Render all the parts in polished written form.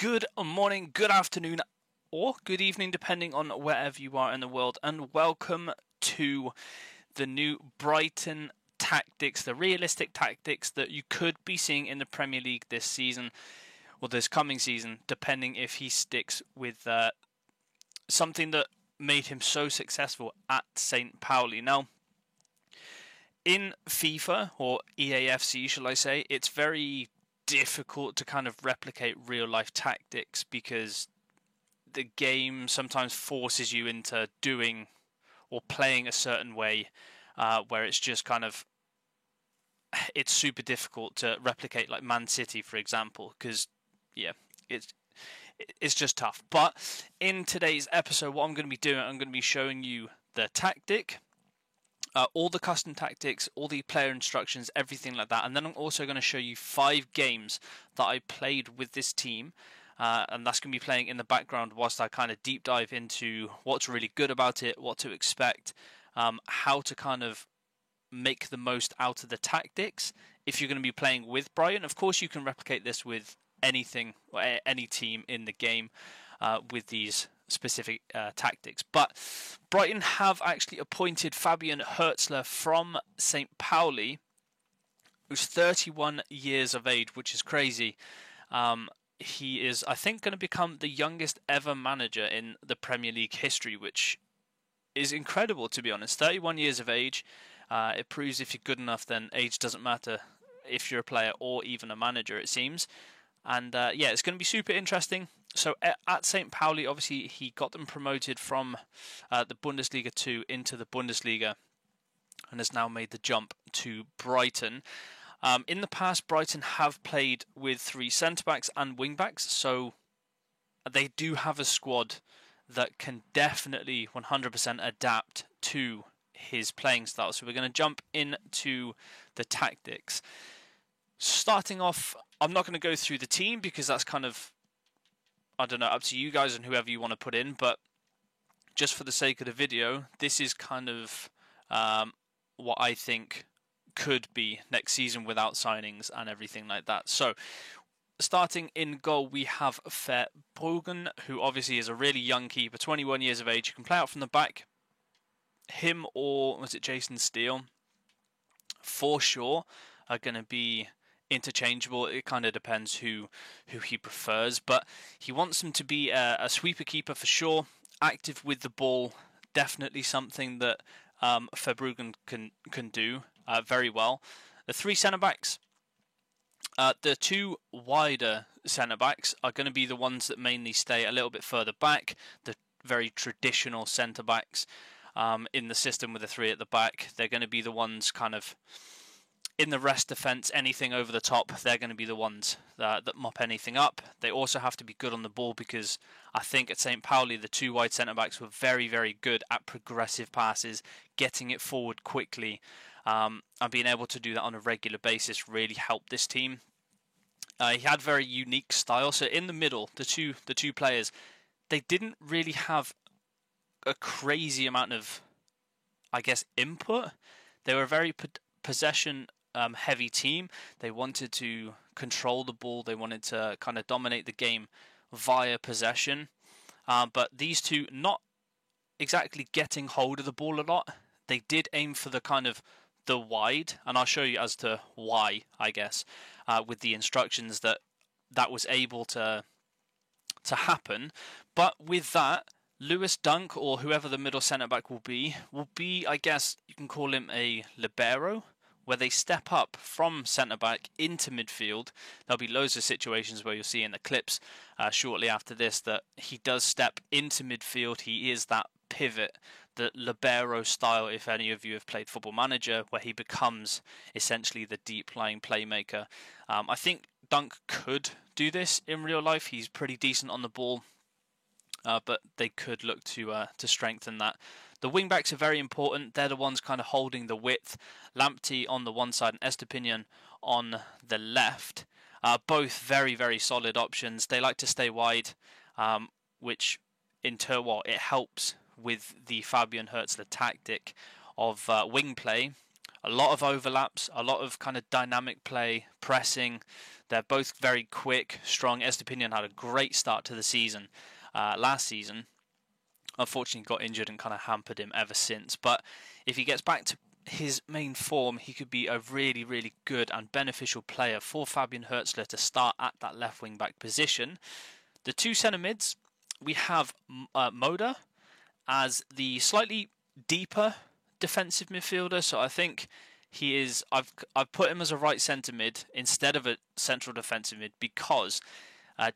Good morning, good afternoon, or good evening, depending on wherever you are in the world, and welcome to the new Brighton tactics, the realistic tactics that you could be seeing in the Premier League this season, or this coming season, depending if he sticks with something that made him so successful at St. Pauli. Now, in FIFA, or EAFC, shall I say, it's very difficult to kind of replicate real life tactics because the game sometimes forces you into doing or playing a certain way where it's just kind of it's super difficult to replicate, like Man City, for example, because it's just tough. But in today's episode, what I'm going to be doing, I'm going to be showing you the tactic, all the custom tactics, all the player instructions, everything like that. And then I'm also going to show you 5 games that I played with this team. And that's going to be playing in the background whilst I kind of deep dive into what's really good about it, what to expect, how to kind of make the most out of the tactics if you're going to be playing with Brighton. Of course, you can replicate this with anything or any team in the game with these specific tactics, but Brighton have actually appointed Fabian Hürzeler from St. Pauli, who's 31 years of age, which is crazy. He is, I think, going to become the youngest ever manager in the Premier League history, which is incredible, to be honest. 31 years of age. It proves if you're good enough, then age doesn't matter if you're a player or even a manager, it seems. And it's going to be super interesting. So at St. Pauli, obviously, he got them promoted from the Bundesliga 2 into the Bundesliga and has now made the jump to Brighton. In the past, Brighton have played with 3 centre-backs and wing-backs, so they do have a squad that can definitely 100% adapt to his playing style. So we're going to jump into the tactics. Starting off, I'm not going to go through the team because that's kind of, I don't know, up to you guys and whoever you want to put in, but just for the sake of the video, this is kind of what I think could be next season without signings and everything like that. So, starting in goal, we have Verbruggen, who obviously is a really young keeper, 21 years of age. You can play out from the back. Him or, was it Jason Steele? For sure, are going to be interchangeable. It kind of depends who he prefers, but he wants him to be a sweeper keeper for sure. Active with the ball, definitely something that Verbruggen can do very well. The 3 centre backs, the 2 wider centre backs are going to be the ones that mainly stay a little bit further back. The very traditional centre backs in the system with the 3 at the back, they're going to be the ones kind of in the rest defence, anything over the top, they're going to be the ones that mop anything up. They also have to be good on the ball because I think at St. Pauli, the 2 wide centre-backs were very, very good at progressive passes, getting it forward quickly, and being able to do that on a regular basis really helped this team. He had very unique style. So in the middle, the two players, they didn't really have a crazy amount of, I guess, input. They were very possession heavy team. They wanted to control the ball. They wanted to kind of dominate the game via possession. But these two, not exactly getting hold of the ball a lot. They did aim for the kind of the wide, and I'll show you as to why, I guess, with the instructions that was able to happen. But with that, Lewis Dunk, or whoever the middle centre-back will be, I guess, you can call him a libero, where they step up from centre-back into midfield. There'll be loads of situations where you'll see in the clips shortly after this that he does step into midfield. He is that pivot, the libero style, if any of you have played Football Manager, where he becomes essentially the deep-lying playmaker. I think Dunk could do this in real life. He's pretty decent on the ball. But they could look to strengthen that. The wing-backs are very important. They're the ones kind of holding the width. Lamptey on the one side and Estepinian on the left. Both very, very solid options. They like to stay wide, which in turn, it helps with the Fabian Hürzeler tactic of wing play. A lot of overlaps, a lot of kind of dynamic play, pressing. They're both very quick, strong. Estupiñán had a great start to the season last season. Unfortunately, got injured and kind of hampered him ever since. But if he gets back to his main form, he could be a really, really good and beneficial player for Fabian Hürzeler to start at that left wing back position. The two centre mids, we have Moder as the slightly deeper defensive midfielder. So I think he is. I've put him as a right centre mid instead of a central defensive mid because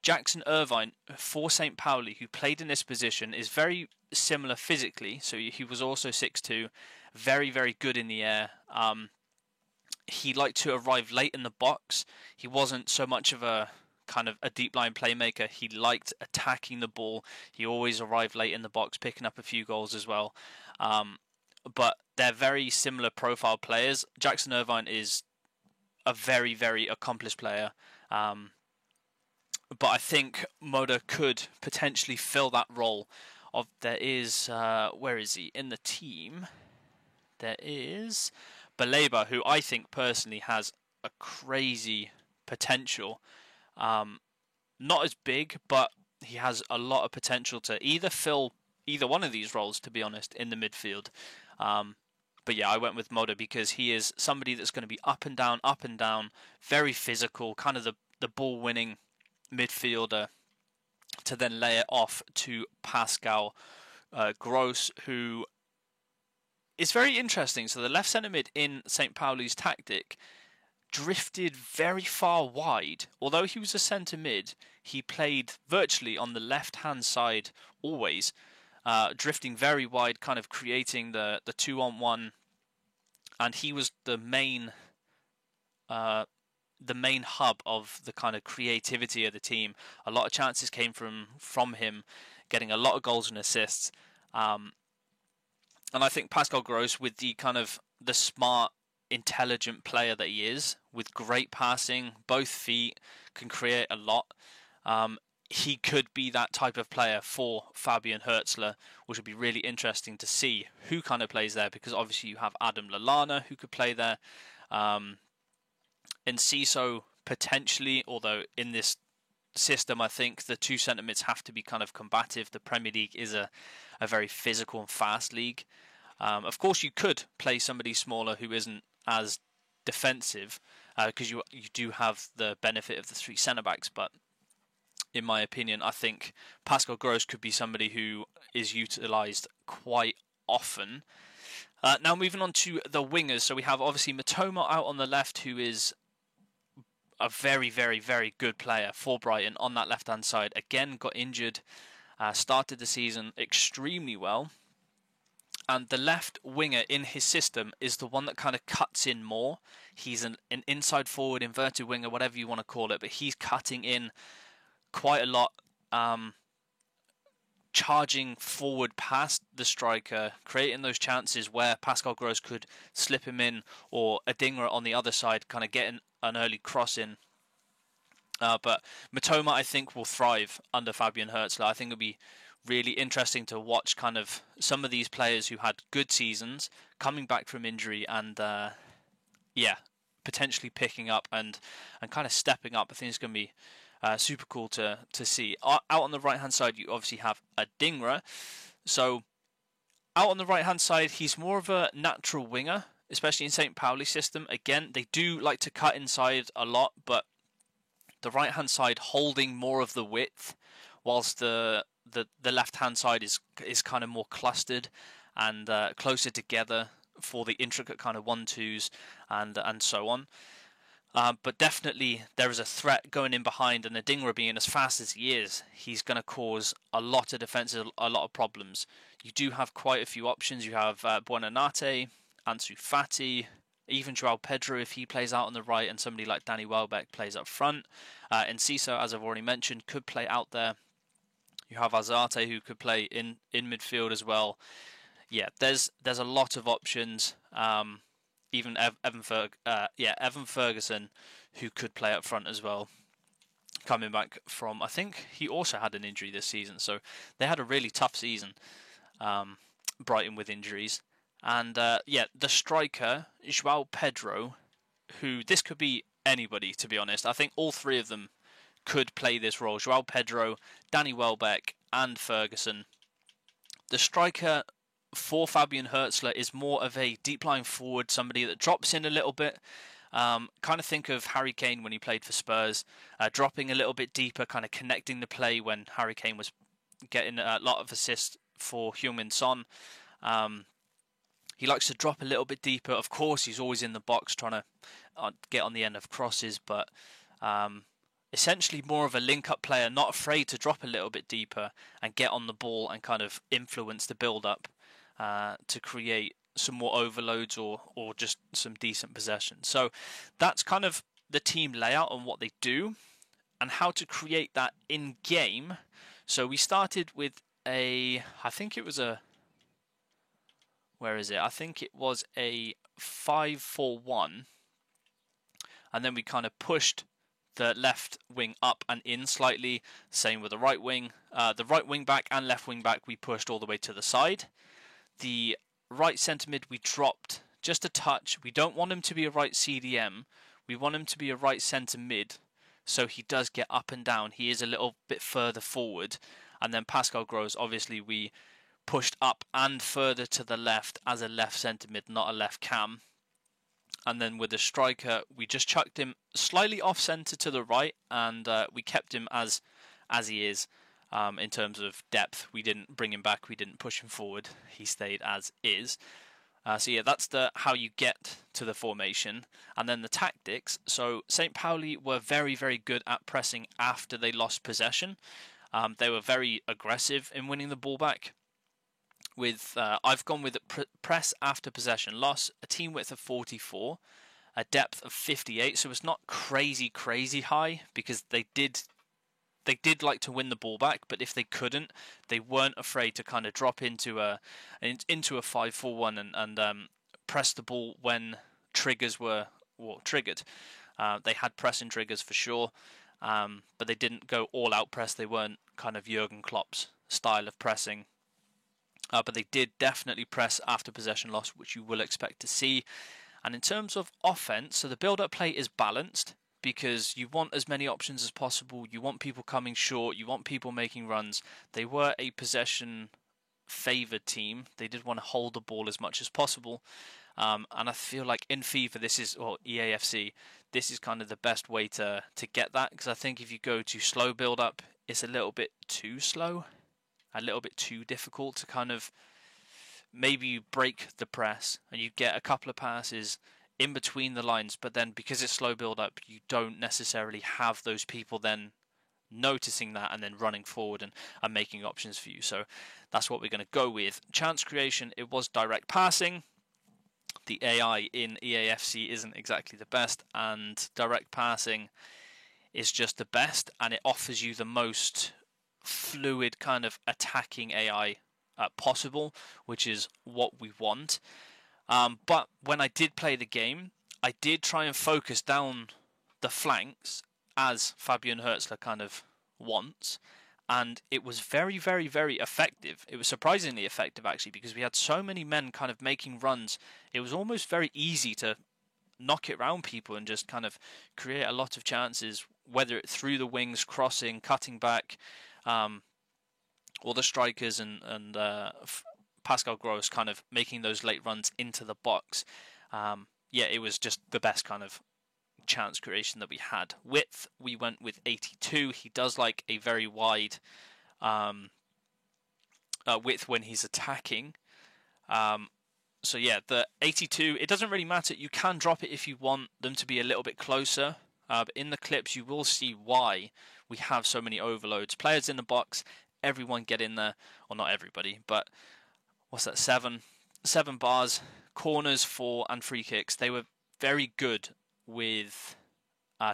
Jackson Irvine for St. Pauli, who played in this position, is very similar physically. So he was also 6'2", very, very good in the air. He liked to arrive late in the box. He wasn't so much of a kind of a deep line playmaker. He liked attacking the ball. He always arrived late in the box, picking up a few goals as well. But they're very similar profile players. Jackson Irvine is a very, very accomplished player. But I think Moder could potentially fill that role. There is, where is he in the team? There is Baleba, who I think personally has a crazy potential. Not as big, but he has a lot of potential to either fill either one of these roles, to be honest, in the midfield. But yeah, I went with Moder because he is somebody that's going to be up and down, very physical, kind of the ball-winning midfielder to then lay it off to Pascal Gross, who is very interesting. So the left centre mid in St. Pauli's tactic drifted very far wide. Although he was a centre mid, he played virtually on the left-hand side always, drifting very wide, kind of creating the 2-on-1, and he was the main hub of the kind of creativity of the team. A lot of chances came from him, getting a lot of goals and assists. And I think Pascal Gross, with the kind of the smart, intelligent player that he is, with great passing, both feet, can create a lot. He could be that type of player for Fabian Hürzeler, which would be really interesting to see who kind of plays there, because obviously you have Adam Lallana who could play there. Enciso potentially, although in this system I think the two centre mids have to be kind of combative. The Premier League is a very physical and fast league. Of course you could play somebody smaller who isn't as defensive, because you do have the benefit of the three centre backs, but in my opinion I think Pascal Gross could be somebody who is utilised quite often. Now moving on to the wingers, so we have obviously Matoma out on the left, who is a very, very, very good player for Brighton on that left-hand side. Again, got injured, started the season extremely well. And the left winger in his system is the one that kind of cuts in more. He's an inside forward, inverted winger, whatever you want to call it, but he's cutting in quite a lot, charging forward past the striker, creating those chances where Pascal Gross could slip him in, or Adingra on the other side kind of getting an early cross in. But Matoma, I think, will thrive under Fabian Hürzeler. I think it'll be really interesting to watch kind of some of these players who had good seasons coming back from injury and potentially picking up and kind of stepping up. I think it's going to be super cool to see. Out on the right hand side, you obviously have Adingra. So out on the right hand side, he's more of a natural winger, especially in St. Pauli's system. Again, they do like to cut inside a lot, but the right hand side holding more of the width, whilst the left hand side is kind of more clustered and closer together for the intricate kind of 1-2s and so on. But definitely there is a threat going in behind, and Adingra being as fast as he is, he's going to cause a lot of defenses, a lot of problems. You do have quite a few options. You have Buonanotte, Ansu Fati, even João Pedro if he plays out on the right, and somebody like Danny Welbeck plays up front. Enciso, as I've already mentioned, could play out there. You have Azarte who could play in midfield as well. Yeah, there's a lot of options. Even Evan Ferguson, who could play up front as well, coming back from, I think he also had an injury this season, so they had a really tough season, Brighton, with injuries. And yeah, the striker, Joao Pedro, who this could be anybody, to be honest. I think all three of them could play this role. Joao Pedro, Danny Welbeck, and Ferguson. The striker for Fabian Hürzeler is more of a deep-lying forward, somebody that drops in a little bit. Kind of think of Harry Kane when he played for Spurs, dropping a little bit deeper, kind of connecting the play when Harry Kane was getting a lot of assists for Heung-min Son. He likes to drop a little bit deeper. Of course, he's always in the box trying to get on the end of crosses, but essentially more of a link-up player, not afraid to drop a little bit deeper and get on the ball and kind of influence the build-up to create some more overloads or just some decent possession. So that's kind of the team layout and what they do and how to create that in-game. So we started with I think it was a 5-4-1, and then we kind of pushed the left wing up and in slightly. Same with the right wing. The right wing back and left wing back we pushed all the way to the side. The right centre mid we dropped just a touch. We don't want him to be a right CDM. We want him to be a right centre mid, so he does get up and down. He is a little bit further forward. And then Pascal Gross, obviously we pushed up and further to the left as a left centre mid, not a left cam. And then with the striker, we just chucked him slightly off centre to the right, and we kept him as he is in terms of depth. We didn't bring him back, we didn't push him forward. He stayed as is. So yeah, that's how you get to the formation. And then the tactics. So St. Pauli were very, very good at pressing after they lost possession. They were very aggressive in winning the ball back. I've gone with press after possession loss, a team width of 44, a depth of 58. So it's not crazy high, because they did like to win the ball back, but if they couldn't, they weren't afraid to kind of drop into a 5-4-1 and press the ball when triggers were triggered. They had pressing triggers for sure, but they didn't go all out press. They weren't kind of Jurgen Klopp's style of pressing. But they did definitely press after possession loss, which you will expect to see. And in terms of offense, so the build-up play is balanced, because you want as many options as possible. You want people coming short. You want people making runs. They were a possession-favoured team. They did want to hold the ball as much as possible. And I feel like in FIFA, or EAFC, this is kind of the best way to get that. Because I think if you go to slow build-up, it's a little bit too slow. A little bit too difficult to kind of, maybe you break the press and you get a couple of passes in between the lines, but then because it's slow build up, you don't necessarily have those people then noticing that and then running forward and making options for you. So that's what we're going to go with. Chance creation, it was direct passing. The AI in EAFC isn't exactly the best, and direct passing is just the best, and it offers you the most fluid kind of attacking AI possible, which is what we want. But when I did play the game, I did try and focus down the flanks as Fabian Hürzeler kind of wants, and it was very, very, very effective. It was surprisingly effective, actually, because we had so many men kind of making runs. It was almost very easy to knock it around people and just kind of create a lot of chances, whether it's through the wings, crossing, cutting back, or the strikers and Pascal Gross kind of making those late runs into the box. Yeah, it was just the best kind of chance creation that we had. Width, we went with 82. He does like a very wide width when he's attacking. So yeah, the 82, it doesn't really matter. You can drop it if you want them to be a little bit closer. But in the clips, you will see why we have so many overloads. Players in the box, everyone get in there. Or not everybody, but what's that, 7 bars, corners, 4, and free kicks. They were very good with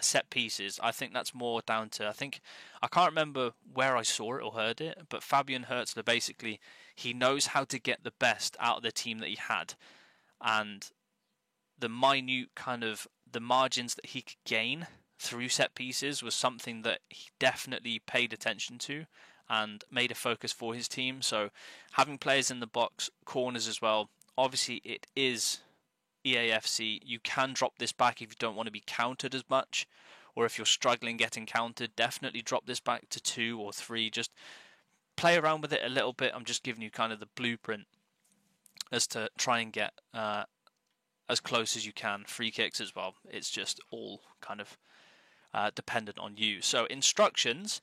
set pieces. I think that's more down to, I can't remember where I saw it or heard it, but Fabian Hürzeler, basically, he knows how to get the best out of the team that he had. And the minute kind of, the margins that he could gain through set pieces was something that he definitely paid attention to and made a focus for his team. So having players in the box, corners as well, obviously it is EAFC. You can drop this back if you don't want to be countered as much, or if you're struggling getting countered, definitely drop this back to 2 or 3. Just play around with it a little bit. I'm just giving you kind of the blueprint as to try and get as close as you can. Free kicks as well. It's just all kind of dependent on you. So instructions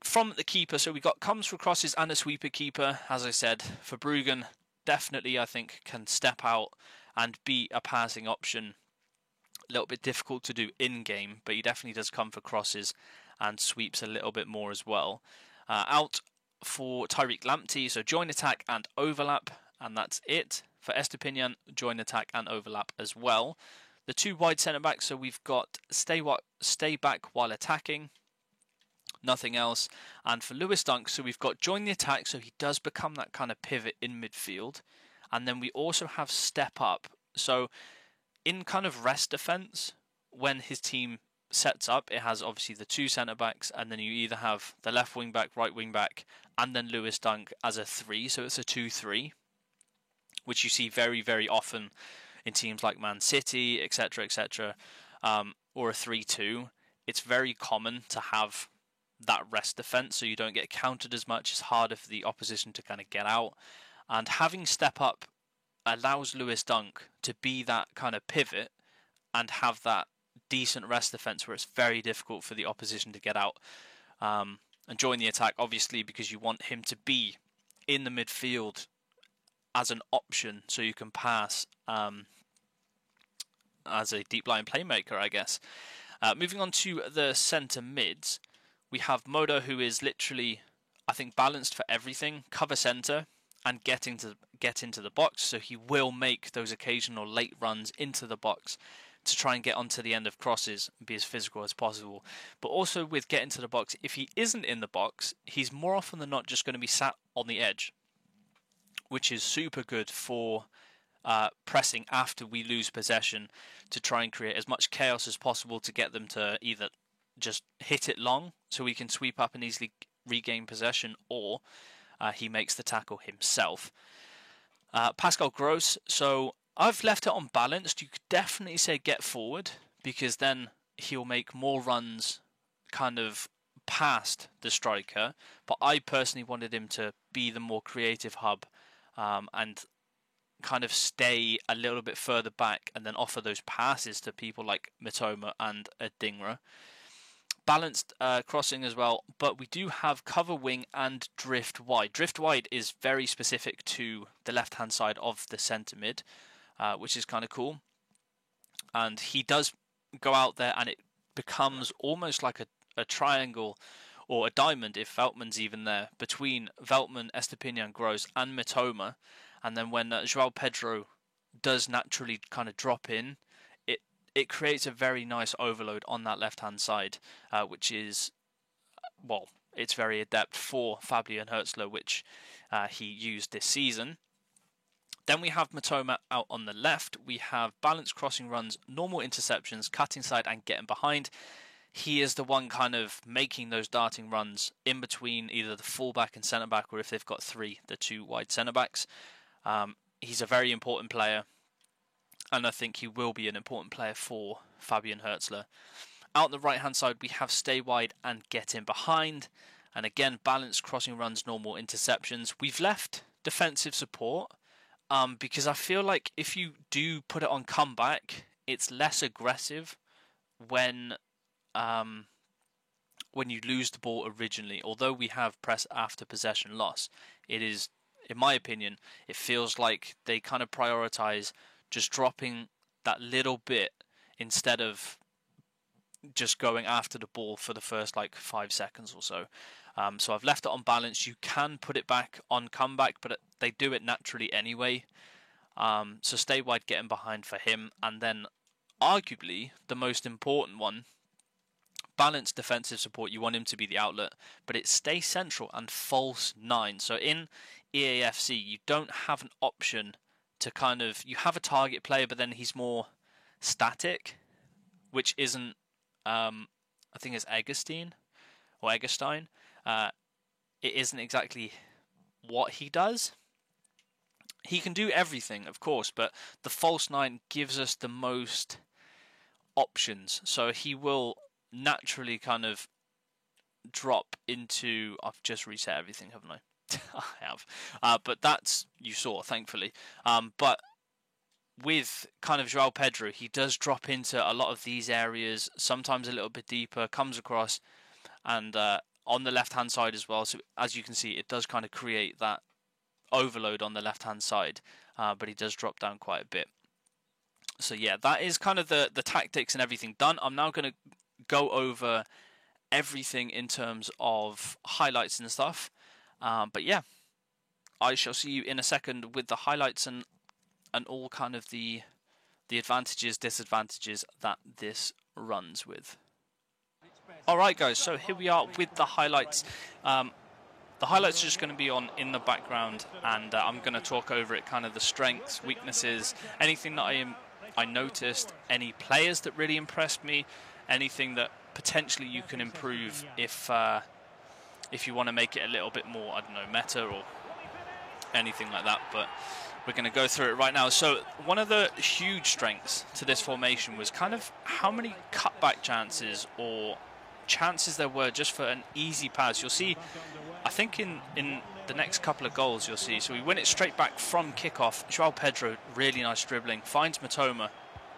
from the keeper. So we got comes for crosses and a sweeper keeper. As I said, for Bruggen, definitely I think can step out and be a passing option. A little bit difficult to do in-game, but he definitely does come for crosses and sweeps a little bit more as well. Out for Tariq Lamptey, so join attack and overlap, and that's it. For Estupiñán, join attack and overlap as well. The 2 wide centre-backs, so we've got stay back while attacking, nothing else. And for Lewis Dunk, so we've got join the attack, so he does become that kind of pivot in midfield. And then we also have step up. So in kind of rest defence, when his team sets up, it has obviously the 2 centre-backs, and then you either have the left wing-back, right wing-back, and then Lewis Dunk as a 3, so it's a 2-3, which you see very, very often in teams like Man City, etc., etc., or a 3-2. It's very common to have that rest defence, so you don't get countered as much. It's harder for the opposition to kind of get out. And having step up allows Lewis Dunk to be that kind of pivot and have that decent rest defence where it's very difficult for the opposition to get out and join the attack, obviously, because you want him to be in the midfield as an option so you can pass as a deep line playmaker, I guess. Moving on to the centre mids, we have Moda, who is literally, I think, balanced for everything, cover centre and get into the box, so he will make those occasional late runs into the box to try and get onto the end of crosses and be as physical as possible. But also with getting to the box, if he isn't in the box, he's more often than not just going to be sat on the edge, which is super good for pressing after we lose possession to try and create as much chaos as possible to get them to either just hit it long so we can sweep up and easily regain possession, or he makes the tackle himself. Pascal Gross, so I've left it on balanced. You could definitely say get forward, because then he'll make more runs kind of past the striker, but I personally wanted him to be the more creative hub and kind of stay a little bit further back and then offer those passes to people like Mitoma and Adingra. Balanced crossing as well, but we do have cover wing and drift wide. Drift wide is very specific to the left-hand side of the centre mid, which is kind of cool. And he does go out there and it becomes almost like a triangle or a diamond, if Veltman's even there, between Veltman, Estupiñán, Gross and Mitoma. And then when João Pedro does naturally kind of drop in, it creates a very nice overload on that left-hand side, which is, well, it's very adept for Fabian Hürzeler, which he used this season. Then we have Mitoma out on the left. We have balanced crossing runs, normal interceptions, cutting side and getting behind. He is the one kind of making those darting runs in between either the fullback and centre-back, or if they've got 3, the 2 wide centre-backs. He's a very important player, and I think he will be an important player for Fabian Hürzeler. Out on the right-hand side, we have stay wide and get in behind. And again, balanced crossing runs, normal interceptions. We've left defensive support because I feel like if you do put it on comeback, it's less aggressive when you lose the ball originally. Although we have press after possession loss, it is, in my opinion, it feels like they kind of prioritise just dropping that little bit instead of just going after the ball for the first 5 seconds or so. So I've left it on balance. You can put it back on comeback, but they do it naturally anyway. So stay wide, getting behind for him. And then arguably the most important one, balanced defensive support. You want him to be the outlet, but it's stay central and false 9. So in EAFC, you don't have an option to kind of, you have a target player, but then he's more static, which isn't, I think it's Eggestein. It isn't exactly what he does. he can do everything, of course, but the false 9 gives us the most options. So he will naturally kind of drop into... I've just reset everything, haven't I? I have. But that's... you saw, thankfully. But with kind of João Pedro, he does drop into a lot of these areas, sometimes a little bit deeper, comes across, and on the left-hand side as well. So as you can see, it does kind of create that overload on the left-hand side, but he does drop down quite a bit. So yeah, that is kind of the tactics and everything done. I'm now going to go over everything in terms of highlights and stuff. But yeah, I shall see you in a second with the highlights and all kind of the advantages, disadvantages that this runs with. Alright guys, so here we are with the highlights. The highlights are just going to be on in the background, and I'm going to talk over it, kind of the strengths, weaknesses, anything that I noticed, any players that really impressed me, anything that potentially you can improve if you want to make it a little bit more, I don't know, meta or anything like that. But we're going to go through it right now. So one of the huge strengths to this formation was kind of how many cutback chances or chances there were just for an easy pass. You'll see, I think in the next couple of goals you'll see, so we win it straight back from kickoff. João Pedro, really nice dribbling, finds Mitoma.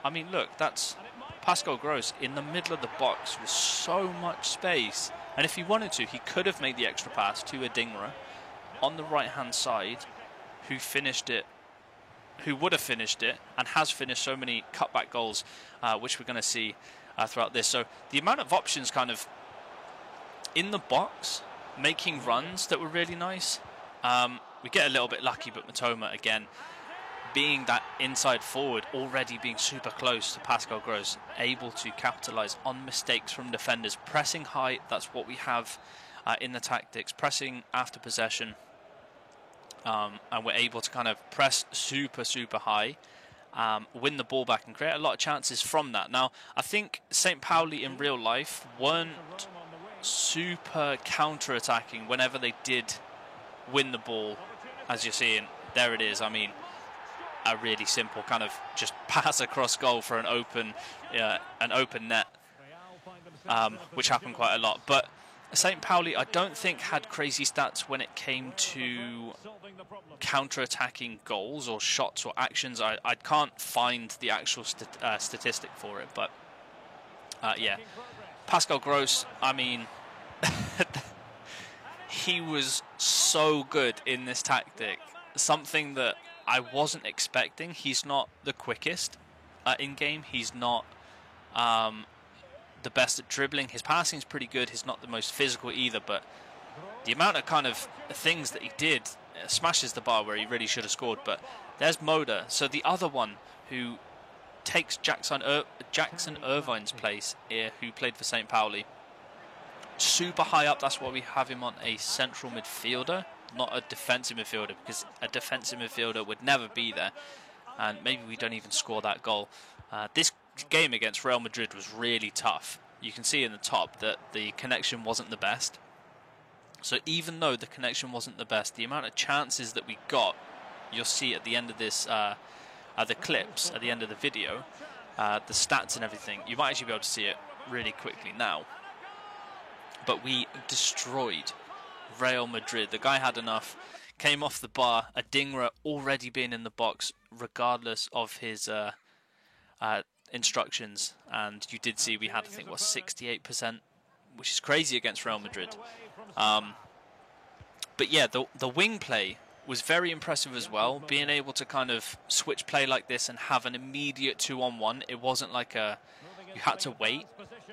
I mean, look, that's Pascal Gross in the middle of the box with so much space. And if he wanted to, he could have made the extra pass to Adingra on the right-hand side, who would have finished it and has finished so many cutback goals, which we're going to see throughout this. So the amount of options kind of in the box, making runs that were really nice. We get a little bit lucky, but Mitoma, again, being that inside forward, already being super close to Pascal Gross, able to capitalise on mistakes from defenders. Pressing high, that's what we have in the tactics. Pressing after possession. And we're able to kind of press super high, win the ball back and create a lot of chances from that. Now, I think St. Pauli in real life weren't super counter-attacking whenever they did win the ball. As you're seeing, there it is. I mean, a really simple kind of just pass across goal for an open net, which happened quite a lot. But St. Pauli, I don't think, had crazy stats when it came to counter-attacking goals or shots or actions. I can't find the actual statistic for it, but yeah. Pascal Gross, I mean, he was so good in this tactic. Something that I wasn't expecting. He's not the quickest in-game. He's not the best at dribbling. His passing's pretty good. He's not the most physical either, but the amount of kind of things that he did smashes the bar where he really should have scored. But there's Moda, so the other one who takes Jackson Irvine's place here, who played for St. Pauli. Super high up, that's why we have him on a central midfielder, not a defensive midfielder, because a defensive midfielder would never be there, and maybe we don't even score that goal. This game against Real Madrid was really tough. You can see in the top that the connection wasn't the best. So even though the connection wasn't the best, the amount of chances that we got, you'll see at the end of this, the clips at the end of the video, the stats and everything, you might actually be able to see it really quickly now. But we destroyed Real Madrid. The guy had enough, came off the bar, Adingra already being in the box regardless of his instructions, and you did see we had, I think, what, 68%, which is crazy against Real Madrid. But yeah, the wing play was very impressive as well, being able to kind of switch play like this and have an immediate 2-on-1. It wasn't like you had to wait.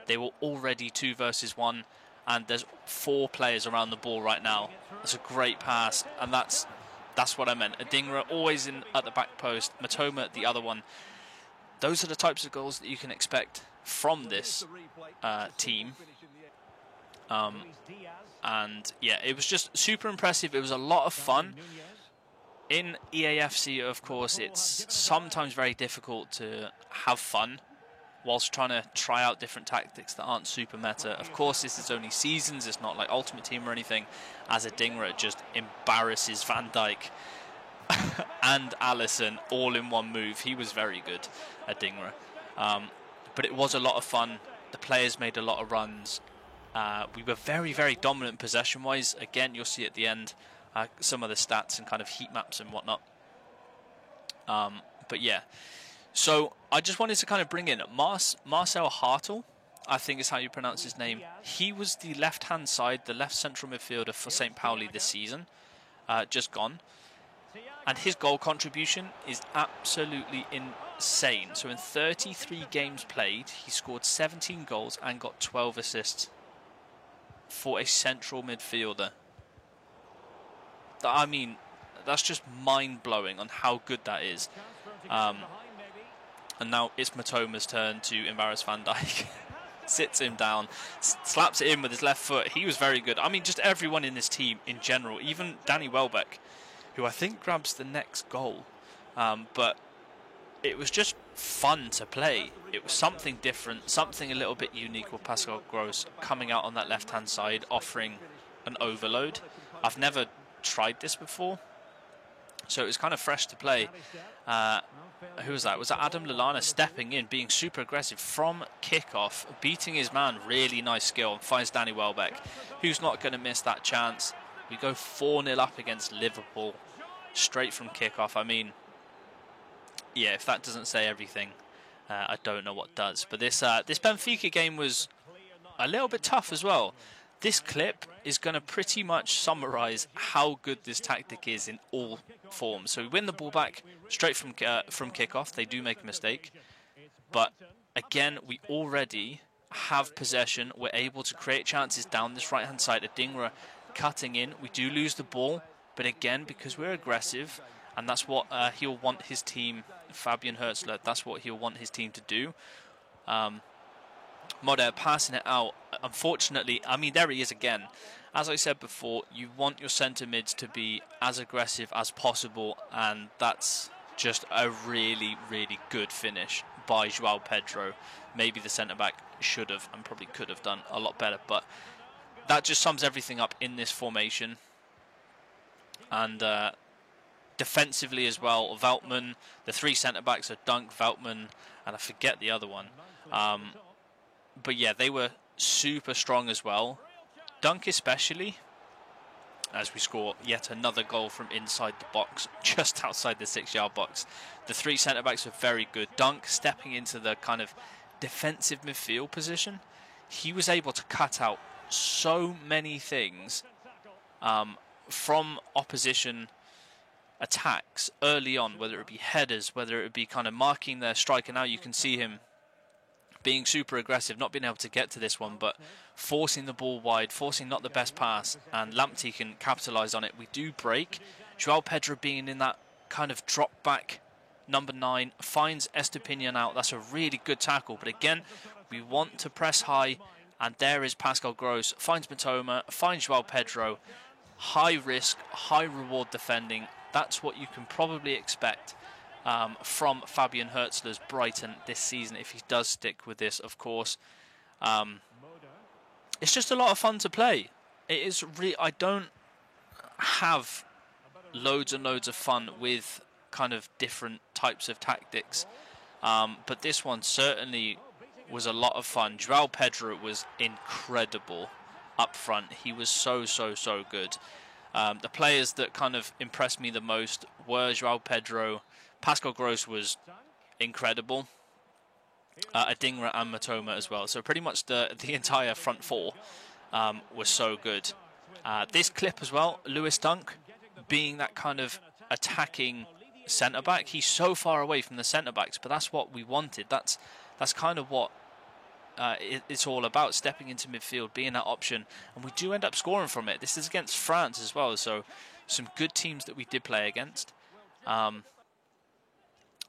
They were already 2 versus 1, and there's 4 players around the ball right now. That's a great pass, and that's what I meant. Adingra always in at the back post, Mitoma the other one. Those are the types of goals that you can expect from this team. And yeah, it was just super impressive. It was a lot of fun. In EAFC, of course, it's sometimes very difficult to have fun whilst trying to try out different tactics that aren't super meta. Of course, this is only seasons. It's not like Ultimate Team or anything. As Adingra just embarrasses Van Dijk. and Alisson all in one move. He was very good at Adingra. But it was a lot of fun. The players made a lot of runs. We were very, very dominant possession-wise. Again, you'll see at the end some of the stats and kind of heat maps and whatnot. But yeah, so I just wanted to kind of bring in Marcel Hartel, I think is how you pronounce his name. He was the left-hand side, the left central midfielder for St. Pauli this season, just gone. And his goal contribution is absolutely insane. So in 33 games played, he scored 17 goals and got 12 assists for a central midfielder. I mean, that's just mind-blowing on how good that is. And now it's Mitoma's turn to embarrass Van Dijk. Sits him down, slaps it in with his left foot. He was very good. I mean, just everyone in this team in general, even Danny Welbeck, who I think grabs the next goal. But it was just fun to play. It was something different, something a little bit unique with Pascal Gross coming out on that left-hand side, offering an overload. I've never tried this before, so it was kind of fresh to play. Who was that? Was that Adam Lallana stepping in, being super aggressive from kickoff, beating his man? Really nice skill. Finds Danny Welbeck, who's not going to miss that chance. We go 4-0 up against Liverpool, straight from kickoff. I mean, yeah, if that doesn't say everything, I don't know what does. But this Benfica game was a little bit tough as well. This clip is going to pretty much summarise how good this tactic is in all forms. So we win the ball back straight from kickoff. They do make a mistake. But again, we already have possession. We're able to create chances down this right-hand side. Adingra cutting in. We do lose the ball. But again, because we're aggressive, and that's what he'll want his team, Fabian Hürzeler, that's what he'll want his team to do. Moder passing it out. Unfortunately, I mean, there he is again. As I said before, you want your centre mids to be as aggressive as possible, and that's just a really, really good finish by João Pedro. Maybe the centre back should have and probably could have done a lot better, but that just sums everything up in this formation. And defensively as well, Veltman, the three centre backs are Dunk, Veltman, and I forget the other one. But yeah, they were super strong as well. Dunk especially, as we score yet another goal from inside the box, just outside the 6-yard box. The three centre-backs were very good. Dunk stepping into the kind of defensive midfield position. He was able to cut out so many things from opposition attacks early on, whether it be headers, whether it be kind of marking their striker. Now you can see him being super aggressive, not being able to get to this one, but forcing the ball wide, forcing not the best pass, and Lamptey can capitalise on it. We do break. João Pedro being in that kind of drop back, number 9, finds Estupiñán out. That's a really good tackle, but again, we want to press high, and there is Pascal Gross, finds Mitoma, finds João Pedro. High risk, high reward defending. That's what you can probably expect from Fabian Hürzeler's Brighton this season, if he does stick with this, of course. It's just a lot of fun to play. It is I don't have loads and loads of fun with kind of different types of tactics, but this one certainly was a lot of fun. João Pedro was incredible up front. He was so good. The players that kind of impressed me the most were João Pedro. Pascal Gross was incredible. Adingra and Mitoma as well. So pretty much the entire front four was so good. This clip as well, Lewis Dunk being that kind of attacking centre-back. He's so far away from the centre-backs, but that's what we wanted. That's kind of what it's all about, stepping into midfield, being that option. And we do end up scoring from it. This is against France as well, so some good teams that we did play against.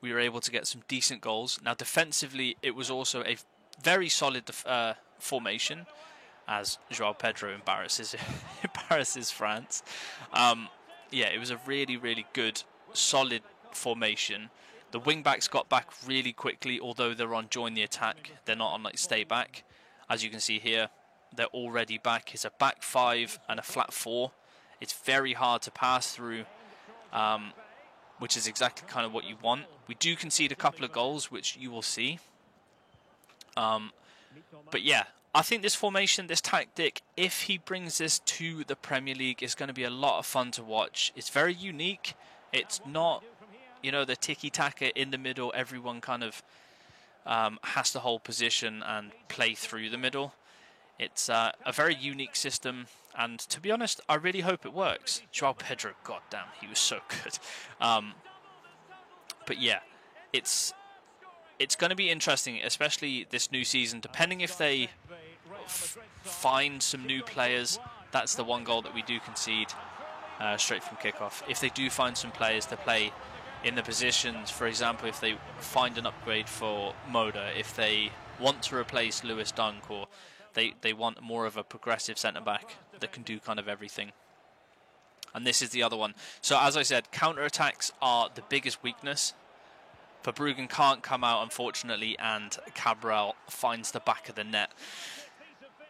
We were able to get some decent goals. Now, defensively, it was also a very solid formation, as João Pedro embarrasses France. Yeah, it was a really, really good, solid formation. The wing-backs got back really quickly, although they're on join the attack. They're not on like stay back. As you can see here, they're already back. It's a back 5 and a flat 4. It's very hard to pass through which is exactly kind of what you want. We do concede a couple of goals, which you will see. But yeah, I think this formation, this tactic, if he brings this to the Premier League, is going to be a lot of fun to watch. It's very unique. It's not, you know, the tiki-taka in the middle. Everyone kind of has to hold position and play through the middle. It's a very unique system, and to be honest, I really hope it works. Joao Pedro, goddamn, he was so good. But yeah, it's going to be interesting, especially this new season, depending if they find some new players. That's the one goal that we do concede straight from kickoff. If they do find some players to play in the positions, for example, if they find an upgrade for Moda, if they want to replace Lewis Dunk, or they want more of a progressive centre-back that can do kind of everything. And this is the other one. So as I said, counter-attacks are the biggest weakness. Verbruggen can't come out, unfortunately, and Cabral finds the back of the net.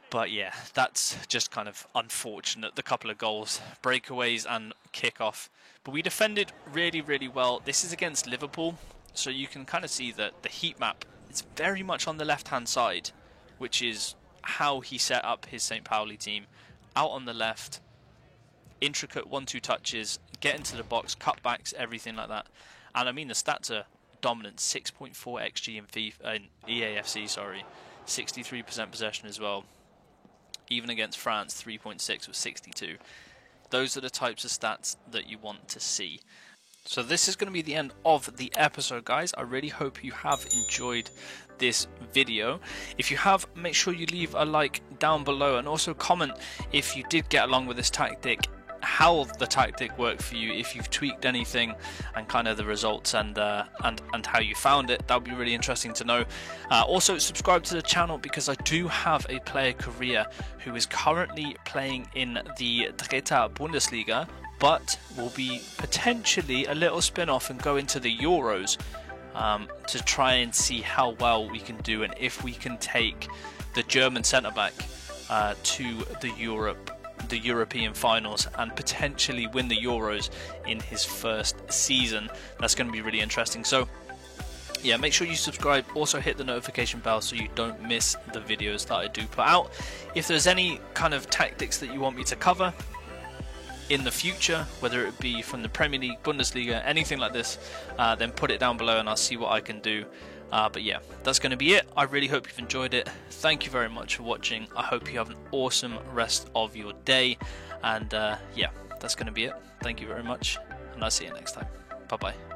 But yeah, that's just kind of unfortunate. The couple of goals, breakaways and kick-off. But we defended really, really well. This is against Liverpool, so you can kind of see that the heat map is very much on the left-hand side, which is how he set up his St. Pauli team. Out on the left, intricate 1-2 touches, get into the box, cutbacks, everything like that. And I mean, the stats are dominant. 6.4 XG in EAFC, sorry. 63% possession as well. Even against France, 3.6 with 62. Those are the types of stats that you want to see. So this is going to be the end of the episode, guys. I really hope you have enjoyed this video. If you have, make sure you leave a like down below, and also comment if you did get along with this tactic, how the tactic worked for you, if you've tweaked anything, and kind of the results and how you found it. That would be really interesting to know. Also subscribe to the channel, because I do have a player, Korea, who is currently playing in the Dritte Bundesliga, but will be potentially a little spin-off and go into the Euros to try and see how well we can do, and if we can take the German centre-back to the European finals and potentially win the Euros in his first season. That's going to be really interesting. So yeah, make sure you subscribe. Also hit the notification bell so you don't miss the videos that I do put out. If there's any kind of tactics that you want me to cover in the future, whether it be from the Premier League, Bundesliga, anything like this, then put it down below and I'll see what I can do. But yeah, that's going to be it. I really hope you've enjoyed it. Thank you very much for watching. I hope you have an awesome rest of your day. And yeah, that's going to be it. Thank you very much, and I'll see you next time. Bye-bye.